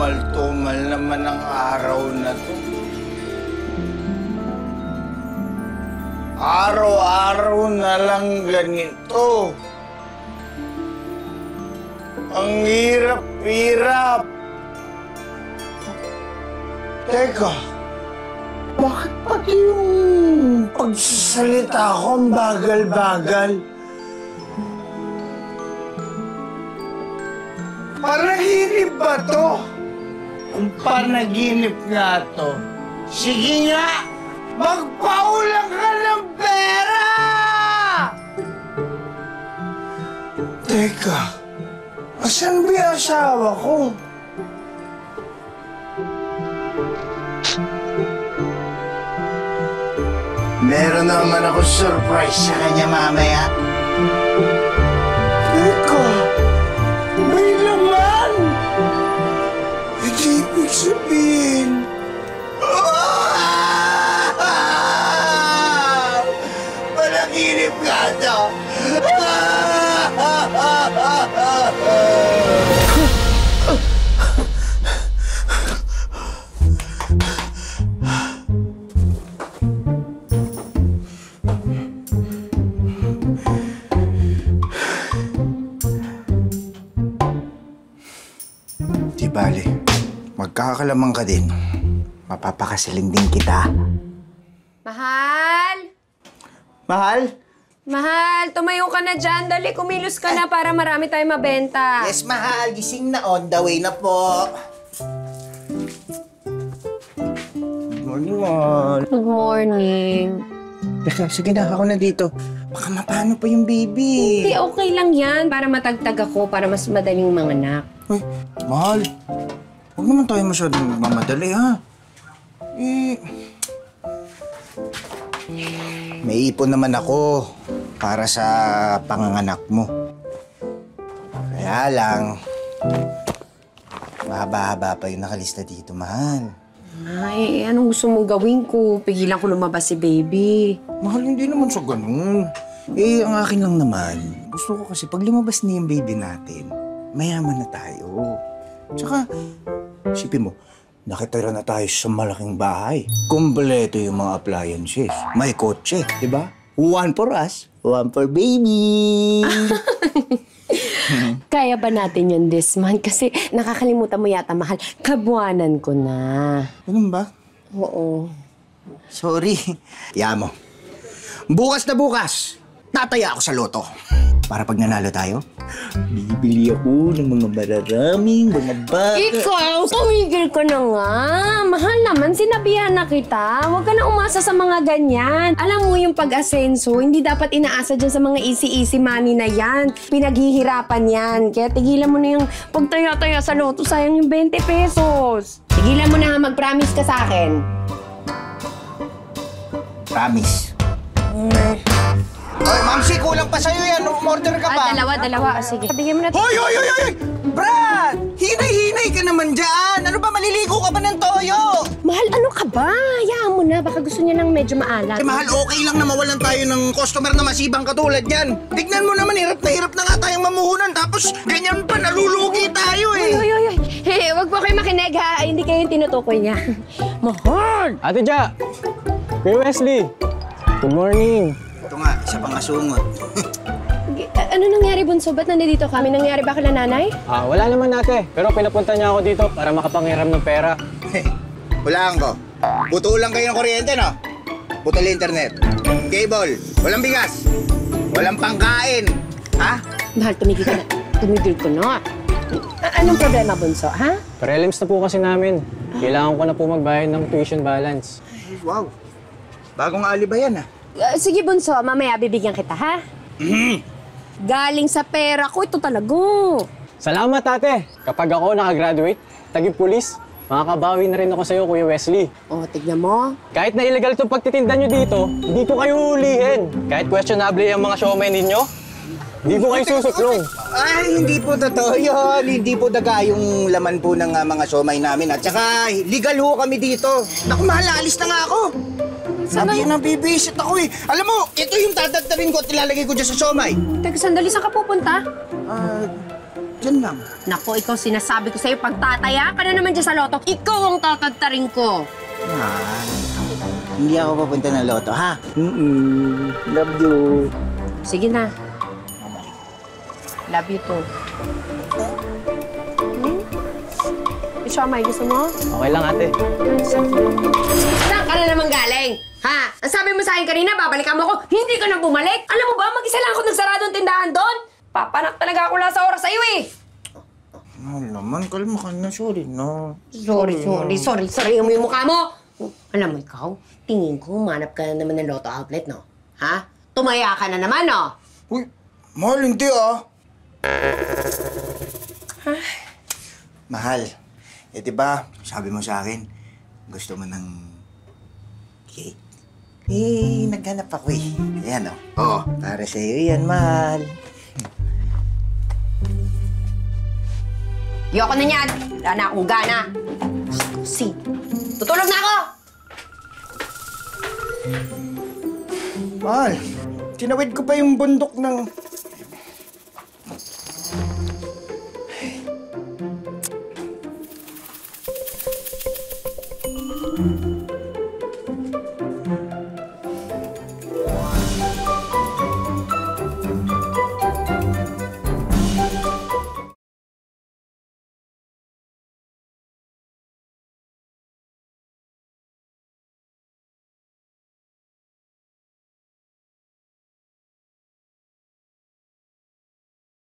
tumal-tumal naman ang araw na to. Araw-araw na lang ganito. Ang hirap-hirap. Teka, bakit pati yung pagsasalita ko ang bagal-bagal? Panaginip ba to? Kung panaginip nga to, sige nga, magpaulang ka ng pera! Teka, asan ba yung asawa ko? Meron naman ako surprise sa kanya mamaya. Teka, may laman! Hindi ibig sabihin. Panaginip ka to! Di bale, magkakalamang ka din. Mapapakasaling din kita. Mahal? Mahal? Mahal, tumayo ka na dyan. Dali, kumilos ka na para marami tayong mabenta. Yes, mahal. Gising na. On the way na po. Good morning, Mahal. Good morning. Teka, sige na. Ako na dito. Baka mapano pa yung baby. Hindi, okay lang yan. Para matagtag ako, para mas madaling manganak. Uy, Mahal. Huwag naman tayo masyadong mamadali, ha? May ipon naman ako para sa panganganak mo. Kaya lang, mahaba-haba pa yung nakalista dito, Mahal. Ay, anong gusto mong gawin ko? Pigilan ko lumabas si baby. Mahal, hindi naman sa ganun. Ang akin lang naman, gusto ko kasi pag lumabas na yung baby natin, mayaman na tayo. Tsaka, isipin mo, nakitira na tayo sa malaking bahay. Kompleto yung mga appliances. May kotse, di ba? One for us, one for baby. Kaya ba natin yun this month? Kasi nakakalimutan mo yata, mahal. Kabuanan ko na. Ganun ba? Oo. Sorry. Kaya mo. Bukas na bukas, tataya ako sa loto. Para pag nanalo tayo, bibili ako ng mga mararaming mga bata. Ikaw, tumigil ka na nga. Mahal naman, sinabihan na kita. Huwag ka na umasa sa mga ganyan. Alam mo yung pag-asenso, hindi dapat inaasa dyan sa mga easy-easy money na yan. Pinaghihirapan yan. Kaya tigilan mo na yung pagtaya-taya sa loto, sayang yung 20 pesos. Tigilan mo na nga, mag-promise ka sa akin. Promise. Oy, Mamsi, kulang pa sa'yo yan. Umorder ka pa. Dalawa. Sige. Bigyan mo na. Hoy! Brad! Hinay-hinay ka naman dyan! Ano ba, maliligo ka ba ng toyo? Mahal, ano ka ba? Hayaan mo na. Baka gusto niya ng medyo maalat. Mahal, okay lang na mawalan tayo ng customer na masibang katulad yan. Tignan mo naman, hirap na nga tayong mamuhunan. Tapos, ganyan pa, nalulugi tayo eh. Uy. Hey, wag po kayo makinig ha. Hindi kayo yung tinutukoy niya. Mahal! Ate Ja! Kuya Wesley! Good morning! Ito nga, isa pang asungot. Ano nangyari, Bunso? Ba't nandito kami? Nangyari ba kila nanay? Wala naman ate. Pero pinapunta niya ako dito para makapangiram ng pera. Hulaan ko. Buto lang kayo ng kuryente, no? Buto internet. Cable. Walang bigas. Walang pangkain. Ha? Mahal, tumigil ka na. Tumigil ka na. Anong problema, Bunso, ha? Prelims na po kasi namin. Kailangan ko na po magbayad ng tuition balance. Wow. Bagong aliba yan, ha? Sige, Bunso. Mamaya bibigyan kita, ha? Galing sa pera ko. Ito talaga. Salamat ate! Kapag ako nakagraduate, taging pulis, makakabawi na rin ako sa'yo, Kuya Wesley. O, tignan mo. Kahit na illegal itong pagtitinda nyo dito, hindi ko kayo hulihin. Kahit questionable yung mga showman ninyo, hindi ko kayo susuklong. Ay, hindi po totoo yun. Hindi po daga yung laman po ng mga siomay namin. At saka, legal ho kami dito. Naku, mahal, alis na nga ako. Sabi na bibisit ako eh. Alam mo, ito yung tatagtarin ko at ilalagay ko dyan sa siomay. Teka, sandali. Saan ka pupunta? Diyan lang. Nako, ikaw sinasabi ko sa'yo, pagtataya ka na naman dyan sa loto, ikaw ang tatagtaring ko. Mahal, hindi ako papunta ng loto, ha? Love you. Sige na. Love you too. Siomay, gusto mo? Okay lang, ate. Saan ka na naman galing? Ha? Ang sabi mo sa akin kanina, babalikan mo ako, hindi ka na bumalik? Alam mo ba, mag-isa lang ako nagsarado ang tindahan doon? Papanak talaga ako lang sa oras sa'yo eh. Mahal naman, kalma ka na. Sorry na. Sorry mo yung mukha mo. Alam mo ikaw, tingin ko manap ka na naman ng Lotto Outlet, no? Ha? Tumaya ka na naman, no? Uy, mahal, hindi ah. Mahal, eh diba, sabi mo sa akin, gusto mo ng cake? Eh, naghanap ako eh. Ayan oh. Oo, para sa'yo yan, mahal. Yoko na yan. Wala na akong gana. Si, tutulog na ako! Mahal, tinawid ko pa yung bundok ng...